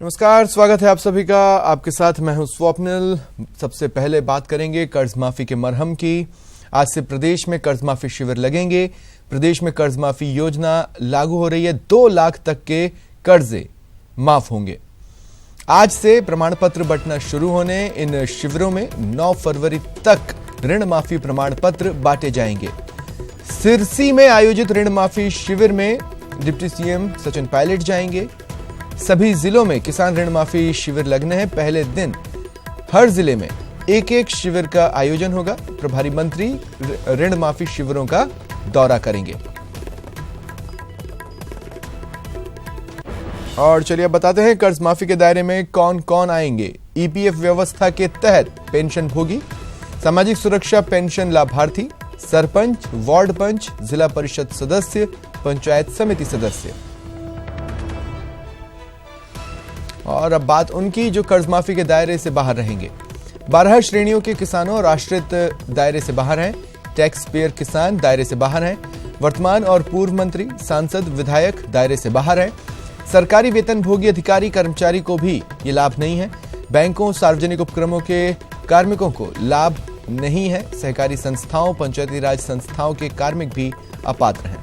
नमस्कार, स्वागत है आप सभी का। आपके साथ मैं हूं स्वप्निल। सबसे पहले बात करेंगे कर्ज माफी के मरहम की। आज से प्रदेश में कर्ज माफी शिविर लगेंगे। प्रदेश में कर्ज माफी योजना लागू हो रही है। 2 लाख तक के कर्जे माफ होंगे। आज से प्रमाण पत्र बंटना शुरू होने इन शिविरों में 9 फरवरी तक ऋण माफी प्रमाण पत्र बांटे जाएंगे। सिरसी में आयोजित ऋण माफी शिविर में डिप्टी सीएम सचिन पायलट जाएंगे। सभी जिलों में किसान ऋण माफी शिविर लगने हैं। पहले दिन हर जिले में एक शिविर का आयोजन होगा। प्रभारी मंत्री ऋण माफी शिविरों का दौरा करेंगे। और चलिए अब बताते हैं कर्ज माफी के दायरे में कौन कौन आएंगे। ईपीएफ व्यवस्था के तहत पेंशन भोगी, सामाजिक सुरक्षा पेंशन लाभार्थी, सरपंच, वार्ड पंच, जिला परिषद सदस्य, पंचायत समिति सदस्य। और अब बात उनकी जो कर्ज माफी के दायरे से बाहर रहेंगे। 12 श्रेणियों के किसानों और आश्रित दायरे से बाहर हैं। टैक्स पेयर किसान दायरे से बाहर हैं। वर्तमान और पूर्व मंत्री, सांसद, विधायक दायरे से बाहर हैं। सरकारी वेतनभोगी अधिकारी कर्मचारी को भी ये लाभ नहीं है। बैंकों, सार्वजनिक उपक्रमों के कार्मिकों को लाभ नहीं है। सहकारी संस्थाओं, पंचायती राज संस्थाओं के कार्मिक भी अपात्र हैं।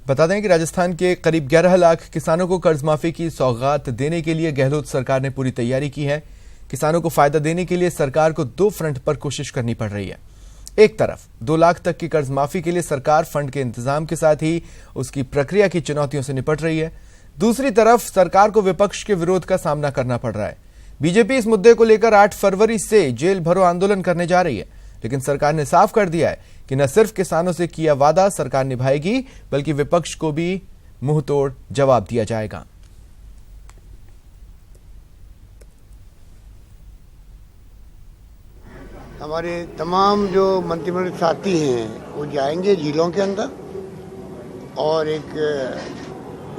बता दें कि राजस्थान के करीब 11 लाख किसानों को कर्ज माफी की सौगात देने के लिए गहलोत सरकार ने पूरी तैयारी की है। किसानों को फायदा देने के लिए सरकार को 2 फ्रंट पर कोशिश करनी पड़ रही है। एक तरफ 2 लाख तक की कर्ज माफी के लिए सरकार फंड के इंतजाम के साथ ही उसकी प्रक्रिया की चुनौतियों से निपट रही है। दूसरी तरफ सरकार को विपक्ष के विरोध का सामना करना पड़ रहा है। बीजेपी इस मुद्दे को लेकर 8 फरवरी से जेल भरो आंदोलन करने जा रही है। लेकिन सरकार ने साफ कर दिया है कि न सिर्फ किसानों से किया वादा सरकार निभाएगी, बल्कि विपक्ष को भी मुंह तोड़ जवाब दिया जाएगा। हमारे तमाम जो मंत्रिमंडल साथी हैं वो जाएंगे जिलों के अंदर और एक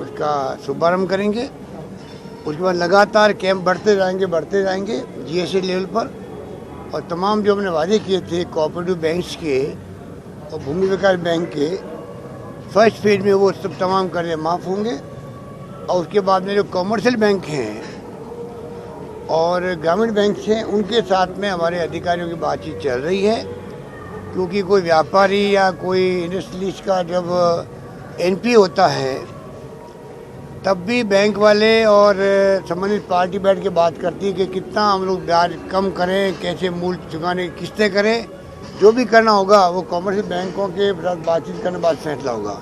उसका शुभारंभ करेंगे। उसके बाद लगातार कैंप बढ़ते जाएंगे जीएसटी लेवल पर। और तमाम जो हमने वादे किए थे कोऑपरेटिव बैंक्स के और भूमि विकास बैंक के, फर्स्ट फेज में वो सब तमाम कर्जे माफ़ होंगे। और उसके बाद में जो कॉमर्शियल बैंक हैं और ग्रामीण बैंक हैं उनके साथ में हमारे अधिकारियों की बातचीत चल रही है। क्योंकि कोई व्यापारी या कोई इंडस्ट्रियलिस्ट का जब एनपीए होता है तब भी बैंक वाले और संबंधित पार्टी बैठ के बात करती है कि कितना हम लोग ब्याज कम करें, कैसे मूल चुकाने की किस्तें करें। जो भी करना होगा वो कॉमर्शियल बैंकों के साथ बातचीत करने बाद फैसला होगा।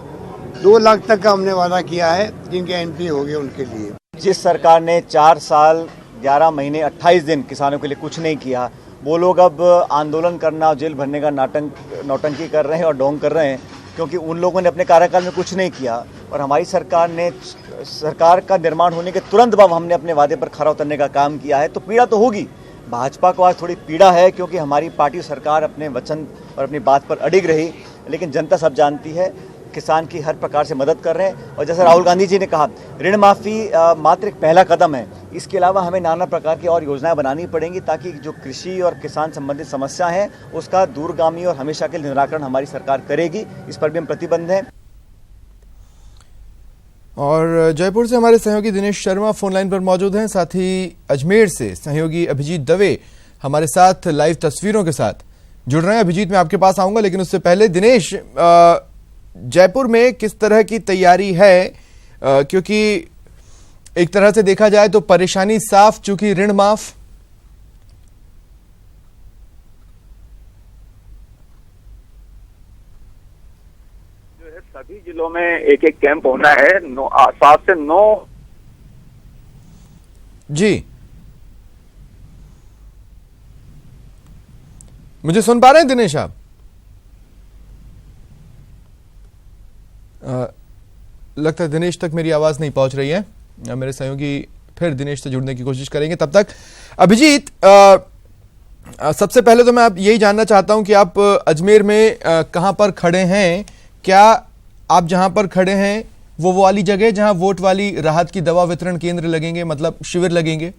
2 लाख तक का हमने वादा किया है जिनके एनपीए हो गए उनके लिए। जिस सरकार ने 4 साल 11 महीने 28 दिन किसानों के लिए कुछ नहीं किया, वो लोग अब आंदोलन करना और जेल भरने का नौटंकी कर रहे हैं और ढोंग कर रहे हैं, क्योंकि उन लोगों ने अपने कार्यकाल में कुछ नहीं किया। और हमारी सरकार का निर्माण होने के तुरंत बाद हमने अपने वादे पर खरा उतरने का काम किया है। तो पीड़ा तो होगी, भाजपा को आज थोड़ी पीड़ा है क्योंकि हमारी पार्टी सरकार अपने वचन और अपनी बात पर अडिग रही। लेकिन जनता सब जानती है, किसान की हर प्रकार से मदद कर रहे हैं। और जैसे राहुल गांधी जी ने कहा, ऋण माफ़ी मात्र एक पहला कदम है। इसके अलावा हमें नाना प्रकार की और योजनाएं बनानी पड़ेंगी ताकि जो कृषि और किसान संबंधित समस्या है उसका दूरगामी और हमेशा के लिए निराकरण हमारी सरकार करेगी। इस पर भी हम प्रतिबद्ध हैं। और जयपुर से हमारे सहयोगी दिनेश शर्मा फोन लाइन पर मौजूद हैं। साथ ही अजमेर से सहयोगी अभिजीत दवे हमारे साथ लाइव तस्वीरों के साथ जुड़ रहे हैं। अभिजीत, मैं आपके पास आऊंगा, लेकिन उससे पहले दिनेश, जयपुर में किस तरह की तैयारी है? क्योंकि एक तरह से देखा जाए तो परेशानी साफ, चूंकि ऋण माफ। जो है सभी जिलों में एक कैंप होना है 7 से 9। जी, मुझे सुन पा रहे हैं दिनेश आप? लगता है दिनेश तक मेरी आवाज नहीं पहुंच रही है। मेरे सहयोगी फिर दिनेश से जुड़ने की कोशिश करेंगे। तब तक अभिजीत, सबसे पहले तो मैं आप यही जानना चाहता हूं कि आप अजमेर में कहां पर खड़े हैं? क्या आप जहां पर खड़े हैं वो वाली जगह जहां वोट वाली राहत की दवा वितरण केंद्र लगेंगे, मतलब शिविर लगेंगे?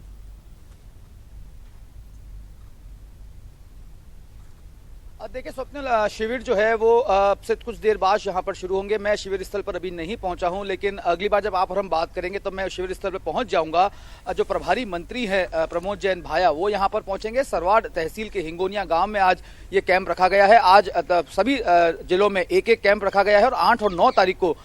देखिए स्वप्निल, शिविर जो है वो से कुछ देर बाद यहाँ पर शुरू होंगे। मैं शिविर स्थल पर अभी नहीं पहुंचा हूं, लेकिन अगली बार जब आप और हम बात करेंगे तो मैं शिविर स्थल पर पहुंच जाऊंगा। जो प्रभारी मंत्री हैं प्रमोद जैन भाया, वो यहाँ पर पहुंचेंगे। सरवाड़ तहसील के हिंगोनिया गांव में आज ये कैंप रखा गया है। आज सभी जिलों में एक एक कैंप रखा गया है और 8 और 9 तारीख को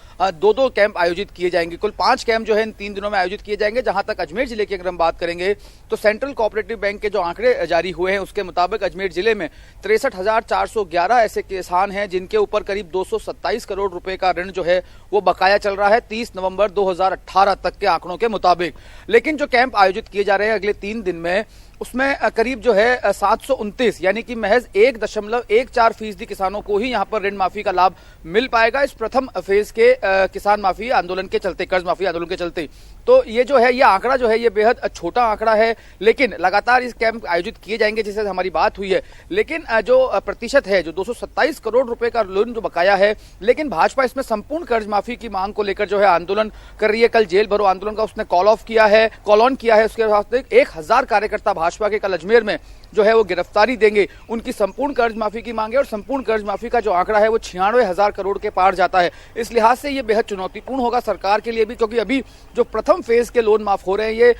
2-2 कैंप आयोजित किए जाएंगे। कुल 5 कैंप जो है इन 3 दिनों में आयोजित किए जाएंगे। जहां तक अजमेर जिले की अगर हम बात करेंगे तो सेंट्रल कोऑपरेटिव बैंक के जो आंकड़े जारी हुए हैं उसके मुताबिक अजमेर जिले में 63,411 ऐसे किसान हैं जिनके ऊपर करीब 227 करोड़ रुपए का ऋण जो है वो बकाया चल रहा है 30 नवंबर 2018 तक के आंकड़ों के मुताबिक। लेकिन जो कैंप आयोजित किए जा रहे हैं अगले 3 दिन में, उसमें करीब जो है 729 यानी कि महज 1.14% किसानों को ही यहां पर ऋण माफी का लाभ मिल पाएगा इस प्रथम फेज के किसान माफी आंदोलन के चलते, कर्ज माफी आंदोलन के चलते। तो ये जो है, ये आंकड़ा जो है ये बेहद छोटा आंकड़ा है, लेकिन लगातार इस कैंप आयोजित किए जाएंगे जिससे हमारी बात हुई है। लेकिन जो प्रतिशत है, जो 227 करोड़ रुपए का लोन जो बकाया है, लेकिन भाजपा इसमें संपूर्ण कर्ज माफी की मांग को लेकर जो है आंदोलन कर रही है। कल जेल भरो आंदोलन का उसने कॉल ऑन किया है। उसके बाद 1000 कार्यकर्ता भाजपा के कल अजमेर में जो है वो गिरफ्तारी देंगे। उनकी संपूर्ण कर्ज माफी की मांग है और संपूर्ण कर्ज माफी का जो आंकड़ा है वो 96,000 करोड़ के पार जाता है। इस लिहाज से ये बेहद चुनौतीपूर्ण होगा सरकार के लिए भी, क्योंकि अभी जो प्रथम फेज के लोन माफ हो रहे हैं ये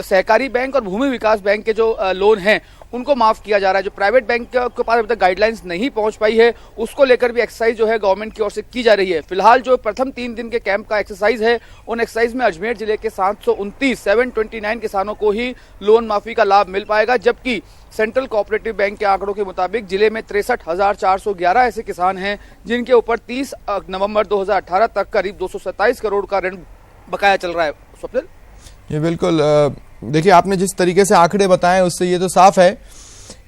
सहकारी बैंक और भूमि विकास बैंक के जो लोन हैं उनको माफ किया जा रहा है। जो प्राइवेट बैंक के पास अभी तक गाइडलाइंस नहीं पहुंच पाई है, उसको लेकर भी एक्सरसाइज जो है गवर्नमेंट की ओर से की जा रही है। फिलहाल जो प्रथम 3 दिन के कैंप का एक्सरसाइज है, उन एक्सरसाइज में अजमेर जिले के 729 किसानों को ही लोन माफी का लाभ मिल पाएगा, जबकि सेंट्रल कोऑपरेटिव बैंक के आंकड़ों के मुताबिक जिले में 63,411 ऐसे किसान हैं जिनके ऊपर 30 नवंबर 2018 तक करीब 227 करोड़ का ऋण बकाया चल रहा है। स्वप्निल, ये बिल्कुल देखिए, आपने जिस तरीके से आंकड़े बताए उससे ये तो साफ है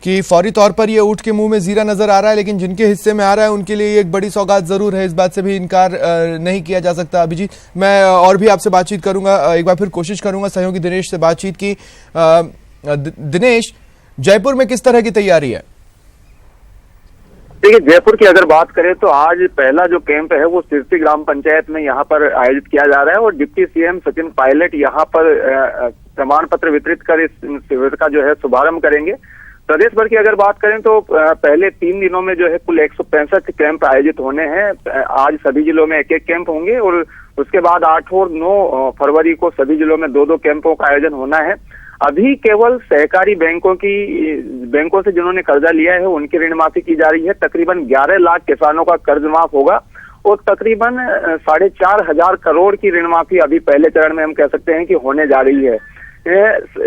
कि फौरी तौर पर ये ऊँट के मुंह में जीरा नजर आ रहा है, लेकिन जिनके हिस्से में आ रहा है उनके लिए ये एक बड़ी सौगात जरूर है। इस बात से भी इनकार नहीं किया जा सकता। अभिजीत, मैं और भी आपसे बातचीत करूंगा, एक बार फिर कोशिश करूंगा सहयोगी दिनेश से बातचीत की। दिनेश, जयपुर में किस तरह की तैयारी है? देखिए, जयपुर की अगर बात करें तो आज पहला जो कैंप है वो सिरसी ग्राम पंचायत में यहाँ पर आयोजित किया जा रहा है और डिप्टी सीएम सचिन पायलट यहाँ पर प्रमाण पत्र वितरित कर इस शिविर का जो है शुभारंभ करेंगे। प्रदेश भर की अगर बात करें तो पहले 3 दिनों में जो है कुल 165 कैंप आयोजित होने हैं। आज सभी जिलों में एक एक कैंप होंगे और उसके बाद 8 और 9 फरवरी को सभी जिलों में 2-2 कैंपों का आयोजन होना है। अभी केवल सहकारी बैंकों से जिन्होंने कर्जा लिया है उनकी ऋण माफी की जा रही है। तकरीबन 11 लाख किसानों का कर्ज माफ होगा और तकरीबन 4,500 करोड़ की ऋण माफी अभी पहले चरण में हम कह सकते हैं कि होने जा रही है।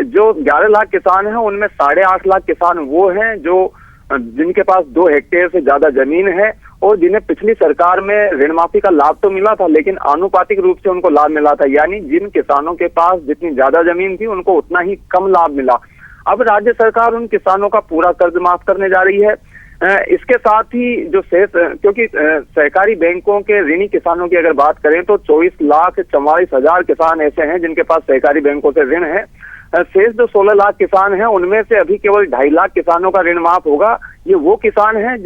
जो 11 लाख किसान हैं उनमें 8.5 लाख किसान वो हैं जो जिनके पास 2 हेक्टेयर से ज्यादा जमीन है और जिन्हें पिछली सरकार में ऋण माफी का लाभ तो मिला था, लेकिन आनुपातिक रूप से उनको लाभ मिला था, यानी जिन किसानों के पास जितनी ज्यादा जमीन थी उनको उतना ही कम लाभ मिला। अब राज्य सरकार उन किसानों का पूरा कर्ज माफ करने जा रही है। इसके साथ ही जो शेष, क्योंकि सहकारी बैंकों के ऋणी किसानों की अगर बात करें तो 24,44,000 किसान ऐसे हैं जिनके पास सहकारी बैंकों से ऋण है। शेष जो 16 लाख किसान हैं उनमें से अभी केवल 2.5 लाख किसानों का ऋण माफ होगा। ये वो किसान हैं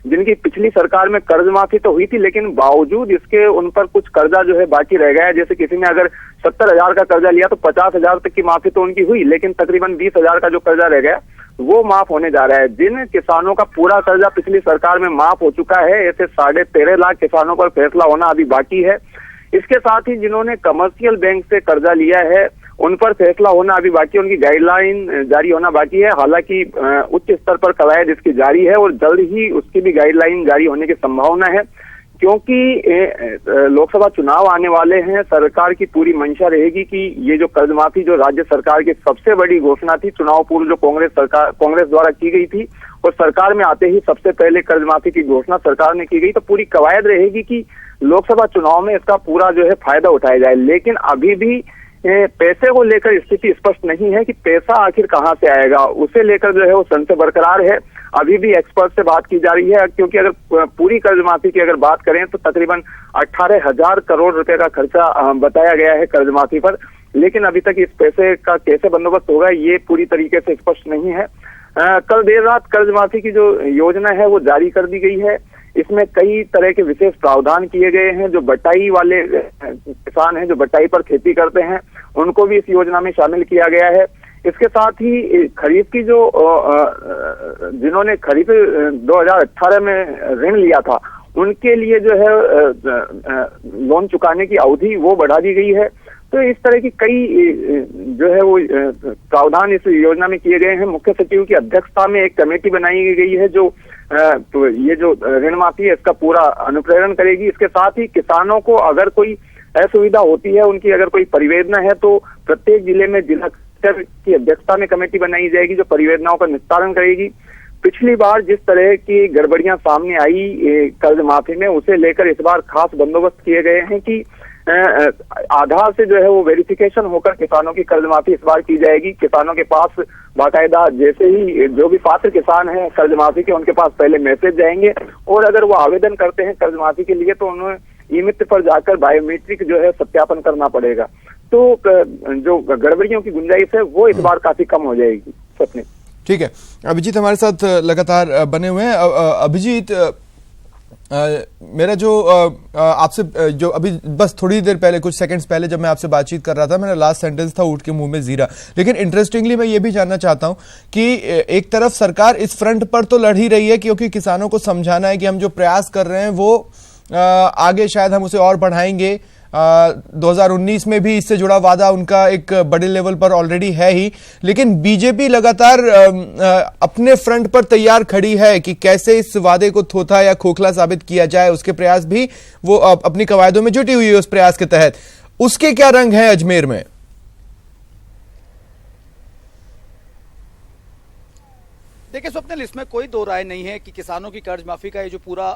जिनकी पिछली सरकार में कर्ज माफी तो हुई थी, लेकिन बावजूद इसके उन पर कुछ कर्जा जो है बाकी रह गया है। जैसे किसी ने अगर 70,000 का कर्जा लिया तो 50,000 तक की माफी तो उनकी हुई, लेकिन तकरीबन 20,000 का जो कर्जा रह गया वो माफ होने जा रहा है। जिन किसानों का पूरा कर्जा पिछली सरकार में माफ हो चुका है, ऐसे 13.5 लाख किसानों पर फैसला होना अभी बाकी है। इसके साथ ही जिन्होंने कमर्शियल बैंक से कर्जा लिया है उन पर फैसला होना अभी बाकी है, उनकी गाइडलाइन जारी होना बाकी है। हालांकि उच्च स्तर पर कवायद इसकी जारी है और जल्द ही उसकी भी गाइडलाइन जारी होने की संभावना है, क्योंकि लोकसभा चुनाव आने वाले हैं। सरकार की पूरी मंशा रहेगी कि ये जो कर्ज माफी जो राज्य सरकार की सबसे बड़ी घोषणा थी चुनाव पूर्व, जो कांग्रेस द्वारा की गई थी और सरकार में आते ही सबसे पहले कर्ज माफी की घोषणा सरकार ने की गई, तो पूरी कवायद रहेगी कि लोकसभा चुनाव में इसका पूरा जो है फायदा उठाया जाए। लेकिन अभी भी पैसे को लेकर स्थिति स्पष्ट नहीं है कि पैसा आखिर कहां से आएगा, उसे लेकर जो है वो संशय बरकरार है। अभी भी एक्सपर्ट से बात की जा रही है, क्योंकि अगर पूरी कर्ज माफी की अगर बात करें तो तकरीबन 18,000 करोड़ रुपए का खर्चा बताया गया है कर्ज माफी पर, लेकिन अभी तक इस पैसे का कैसे बंदोबस्त होगा ये पूरी तरीके से स्पष्ट नहीं है। कल देर रात कर्ज माफी की जो योजना है वो जारी कर दी गई है। इसमें कई तरह के विशेष प्रावधान किए गए हैं। जो बटाई वाले किसान हैं, जो बटाई पर खेती करते हैं, उनको भी इस योजना में शामिल किया गया है। इसके साथ ही खरीफ की जो जिन्होंने खरीफ 2018 में ऋण लिया था उनके लिए जो है लोन चुकाने की अवधि वो बढ़ा दी गई है। तो इस तरह की कई जो है वो प्रावधान इस योजना में किए गए हैं। मुख्य सचिव की अध्यक्षता में एक कमेटी बनाई गई है जो तो ये जो ऋण माफी है इसका पूरा अनुप्रेरण करेगी। इसके साथ ही किसानों को अगर कोई असुविधा होती है, उनकी अगर कोई परिवेदना है तो प्रत्येक जिले में जिला कलेक्टर की अध्यक्षता में कमेटी बनाई जाएगी जो परिवेदनाओं का निस्तारण करेगी। पिछली बार जिस तरह की गड़बड़ियां सामने आई कर्ज माफी में, उसे लेकर इस बार खास बंदोबस्त किए गए हैं कि आधार से जो है वो वेरिफिकेशन होकर किसानों की कर्ज माफी इस बार की जाएगी। किसानों के पास बाकायदा जैसे ही जो भी पात्र किसान हैं कर्ज माफी के, उनके पास पहले मैसेज जाएंगे और अगर वो आवेदन करते हैं कर्ज माफी के लिए तो उन्हें ई-मित्र पर जाकर बायोमेट्रिक जो है सत्यापन करना पड़ेगा। तो जो गड़बड़ियों की गुंजाइश है वो इस बार काफी कम हो जाएगी। सपने ठीक है, अभिजीत हमारे साथ लगातार बने हुए हैं। अभिजीत, मेरा जो आपसे जो अभी बस थोड़ी देर पहले, कुछ सेकंड्स पहले जब मैं आपसे बातचीत कर रहा था, मेरा लास्ट सेंटेंस था ऊंट के मुंह में जीरा। लेकिन इंटरेस्टिंगली मैं ये भी जानना चाहता हूं कि एक तरफ सरकार इस फ्रंट पर तो लड़ ही रही है क्योंकि किसानों को समझाना है कि हम जो प्रयास कर रहे हैं वो आगे शायद हम उसे और बढ़ाएंगे। 2019 में भी इससे जुड़ा वादा उनका एक बड़े लेवल पर ऑलरेडी है ही, लेकिन बीजेपी लगातार अपने फ्रंट पर तैयार खड़ी है कि कैसे इस वादे को थोथा या खोखला साबित किया जाए। उसके प्रयास भी वो अपनी कवायदों में जुटी हुई है उस प्रयास के तहत। उसके क्या रंग है अजमेर में? देखिए स्वप्निल, इसमें कोई दो राय नहीं है कि किसानों की कर्ज माफी का ये जो पूरा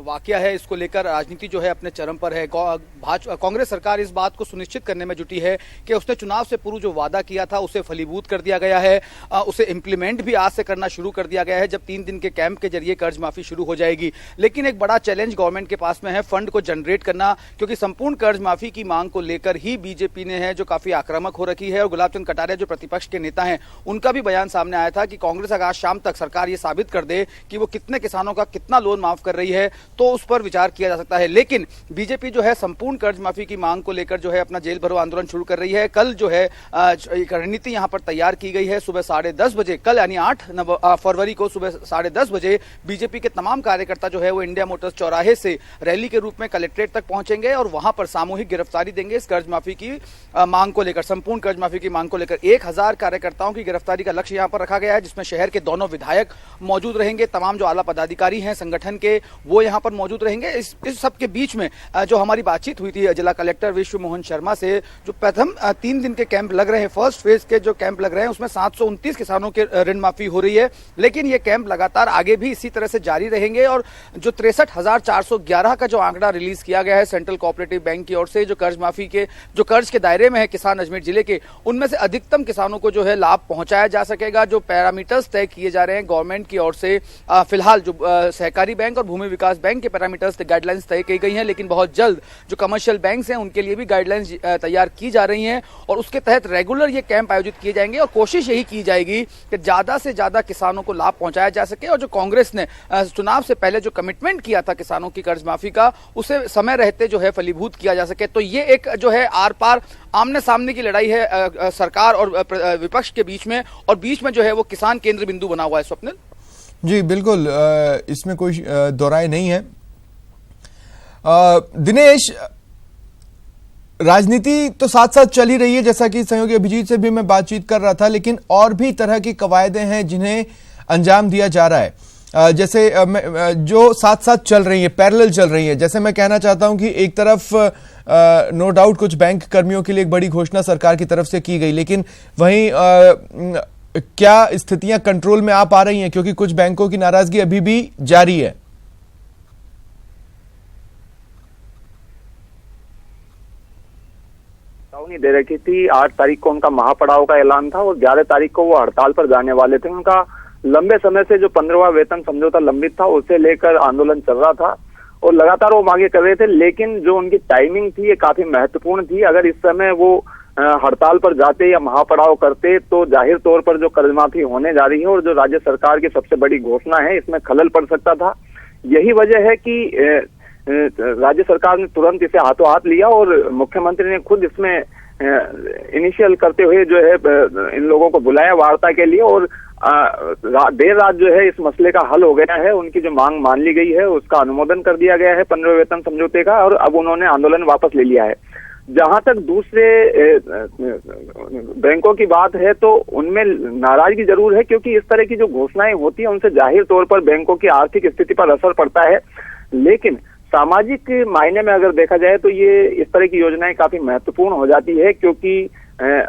वाकया है, इसको लेकर राजनीति जो है अपने चरम पर है। कांग्रेस सरकार इस बात को सुनिश्चित करने में जुटी है कि उसने चुनाव से पूर्व जो वादा किया था उसे फलीभूत कर दिया गया है, उसे इम्प्लीमेंट भी आज से करना शुरू कर दिया गया है जब 3 दिन के कैंप के जरिए कर्ज माफी शुरू हो जाएगी। लेकिन एक बड़ा चैलेंज गवर्नमेंट के पास में है फंड को जनरेट करना, क्योंकि संपूर्ण कर्ज माफी की मांग को लेकर ही बीजेपी ने है जो काफी आक्रामक हो रखी है। और गुलाब चंद कटारिया जो प्रतिपक्ष के नेता है, उनका भी बयान सामने आया था कि कांग्रेस अगर शाम तक सरकार ये साबित कर दे कि वो कितने किसानों का कितना लोन माफ कर रही है तो उस पर विचार किया जा सकता है। लेकिन बीजेपी जो है संपूर्ण कर्ज माफी की मांग को लेकर जो है अपना जेल भरो आंदोलन शुरू कर रही है। कल जो है एक रणनीति यहां पर तैयार की गई है। सुबह 10:30 बजे, कल यानी 8 फरवरी को सुबह 10:30 बजे बीजेपी के तमाम कार्यकर्ता जो है वो इंडिया मोटर्स चौराहे से रैली के रूप में कलेक्ट्रेट तक पहुंचेंगे और वहां पर सामूहिक गिरफ्तारी देंगे इस कर्ज माफी की मांग को लेकर, संपूर्ण कर्ज माफी की मांग को लेकर। 1000 कार्यकर्ताओं की गिरफ्तारी का लक्ष्य यहां पर रखा गया है, जिसमें शहर के दोनों विधायक मौजूद रहेंगे, तमाम जो आला पदाधिकारी हैं संगठन के वो यहां पर मौजूद रहेंगे। इस सब के बीच में जो हमारी बातचीत हुई थी जिला कलेक्टर विश्व मोहन शर्मा से, जो प्रथम 3 दिन के कैंप लग रहे हैं, फर्स्ट फेज के जो कैंप लग रहे हैं उसमें 729 किसानों के ऋण माफी हो रही है। लेकिन ये कैंप लगातार आगे भी इसी तरह से जारी रहेंगे और जो 63,411 का जो आंकड़ा रिलीज किया गया है सेंट्रल कोऑपरेटिव बैंक की ओर से, जो कर्ज माफी के जो कर्ज के दायरे में है किसान अजमेर जिले के, उनमें से अधिकतम किसानों को जो है लाभ पहुंचाया जा सकेगा। जो पैरामीटर्स तय किए जा रहे हैं गवर्नमेंट की ओर से, फिलहाल जो सहकारी बैंक और भूमि विकास बैंक के पैरामीटर्स गाइडलाइंस तय की गई हैं, लेकिन बहुत जल्द जो कमर्शियल बैंक्स हैं उनके लिए भी गाइडलाइंस तैयार की जा रही हैं और उसके तहत रेगुलर ये कैंप आयोजित किए जाएंगे और कोशिश यही की जाएगी कि ज्यादा से ज्यादा किसानों को लाभ पहुंचाया जा सके। और जो कांग्रेस ने चुनाव से पहले जो कमिटमेंट किया था किसानों की कर्ज माफी का, उसे समय रहते जो है फलीभूत किया जा सके। तो ये एक जो है आर पार आमने सामने की लड़ाई है सरकार और विपक्ष के बीच में, और बीच में जो है वो किसान केंद्र बिंदु बना हुआ है। स्वप्निल जी बिल्कुल, इसमें कोई दो राय नहीं है। दिनेश, राजनीति तो साथ साथ चल ही रही है, जैसा कि सहयोगी अभिजीत से भी मैं बातचीत कर रहा था, लेकिन और भी तरह की कवायदें हैं जिन्हें अंजाम दिया जा रहा है, जैसे जो साथ साथ चल रही है, पैरेलल चल रही है। जैसे मैं कहना चाहता हूं कि एक तरफ नो डाउट कुछ बैंक कर्मियों के लिए एक बड़ी घोषणा सरकार की तरफ से की गई, लेकिन वहीं क्या स्थितियां कंट्रोल में आ पा रही हैं, क्योंकि कुछ बैंकों की नाराजगी अभी भी जारी है। नहीं दे रखी थी। 8 तारीख को उनका महापड़ाव का ऐलान था और 11 तारीख को वो हड़ताल पर जाने वाले थे। उनका लंबे समय से जो 15वां वेतन समझौता लंबित था उसे लेकर आंदोलन चल रहा था और लगातार वो मांगे कर रहे थे, लेकिन जो उनकी टाइमिंग थी ये काफी महत्वपूर्ण थी। अगर इस समय वो हड़ताल पर जाते या महापड़ाव करते तो जाहिर तौर पर जो कर्ज माफी होने जा रही है और जो राज्य सरकार की सबसे बड़ी घोषणा है, इसमें खलल पड़ सकता था। यही वजह है कि राज्य सरकार ने तुरंत इसे हाथों हाथ लिया और मुख्यमंत्री ने खुद इसमें इनिशियल करते हुए जो है इन लोगों को बुलाया वार्ता के लिए, और देर रात जो है इस मसले का हल हो गया है। उनकी जो मांग मान ली गई है, उसका अनुमोदन कर दिया गया है 15वें वेतन समझौते का, और अब उन्होंने आंदोलन वापस ले लिया है। जहां तक दूसरे बैंकों की बात है तो उनमें नाराजगी जरूर है, क्योंकि इस तरह की जो घोषणाएं होती है उनसे जाहिर तौर पर बैंकों की आर्थिक स्थिति पर असर पड़ता है। लेकिन सामाजिक मायने में अगर देखा जाए तो ये इस तरह की योजनाएं काफी महत्वपूर्ण हो जाती है, क्योंकि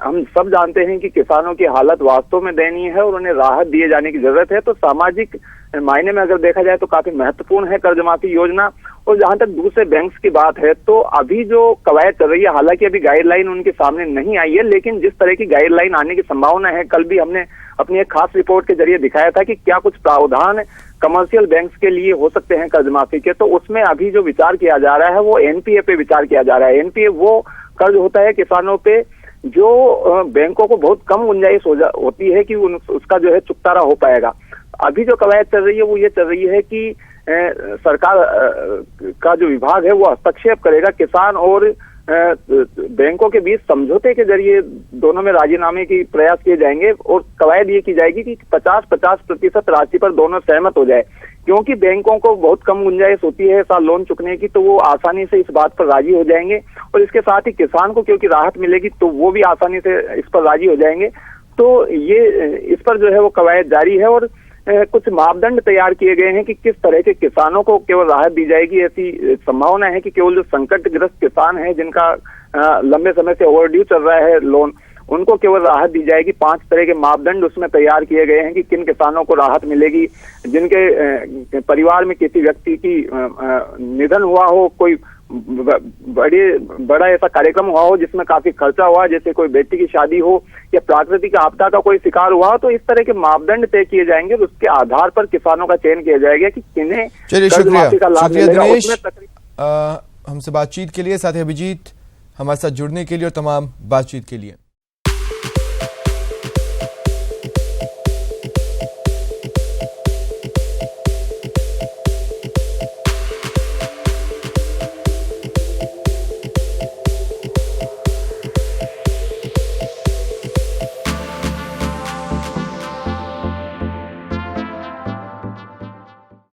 हम सब जानते हैं कि किसानों की हालत वास्तव में दयनीय है और उन्हें राहत दिए जाने की जरूरत है। तो सामाजिक मायने में अगर देखा जाए तो काफी महत्वपूर्ण है कर्ज माफी योजना। और जहां तक दूसरे बैंक्स की बात है तो अभी जो कवायद चल रही है, हालांकि अभी गाइडलाइन उनके सामने नहीं आई है, लेकिन जिस तरह की गाइडलाइन आने की संभावना है, कल भी हमने अपनी एक खास रिपोर्ट के जरिए दिखाया था कि क्या कुछ प्रावधान कमर्शियल बैंक्स के लिए हो सकते हैं कर्ज माफी के। तो उसमें अभी जो विचार किया जा रहा है वो एनपीए पे विचार किया जा रहा है। एनपीए वो कर्ज होता है किसानों पे जो बैंकों को बहुत कम गुंजाइश होती है कि उसका जो है चुकतारा हो पाएगा। अभी जो कवायद चल रही है वो ये चल रही है कि सरकार का जो विभाग है वो हस्तक्षेप करेगा, किसान और बैंकों के बीच समझौते के जरिए दोनों में राजीनामे की प्रयास किए जाएंगे, और कवायद ये की जाएगी कि 50-50% राशि पर दोनों सहमत हो जाए। क्योंकि बैंकों को बहुत कम गुंजाइश होती है साल लोन चुकने की, तो वो आसानी से इस बात पर राजी हो जाएंगे, और इसके साथ ही किसान को क्योंकि राहत मिलेगी तो वो भी आसानी से इस पर राजी हो जाएंगे। तो ये इस पर जो है वो कवायद जारी है, और कुछ मापदंड तैयार किए गए हैं कि किस तरह के किसानों को केवल राहत दी जाएगी। ऐसी संभावना है कि केवल जो संकटग्रस्त किसान हैं जिनका लंबे समय से ओवरड्यू चल रहा है लोन, उनको केवल राहत दी जाएगी। 5 तरह के मापदंड उसमें तैयार किए गए हैं कि किन किसानों को राहत मिलेगी। जिनके परिवार में किसी व्यक्ति की निधन हुआ हो, कोई बड़ा ऐसा कार्यक्रम हुआ हो जिसमें काफी खर्चा हुआ, जैसे कोई बेटी की शादी हो या प्राकृतिक आपदा का कोई शिकार हुआ हो, तो इस तरह के मापदंड तय किए जाएंगे। उसके आधार पर किसानों का चयन किया जाएगा कि किन्हें कर्ज माफी का लाभ मिलेगा। हमसे बातचीत के लिए, साथ ही अभिजीत हमारे साथ जुड़ने के लिए और तमाम बातचीत के लिए।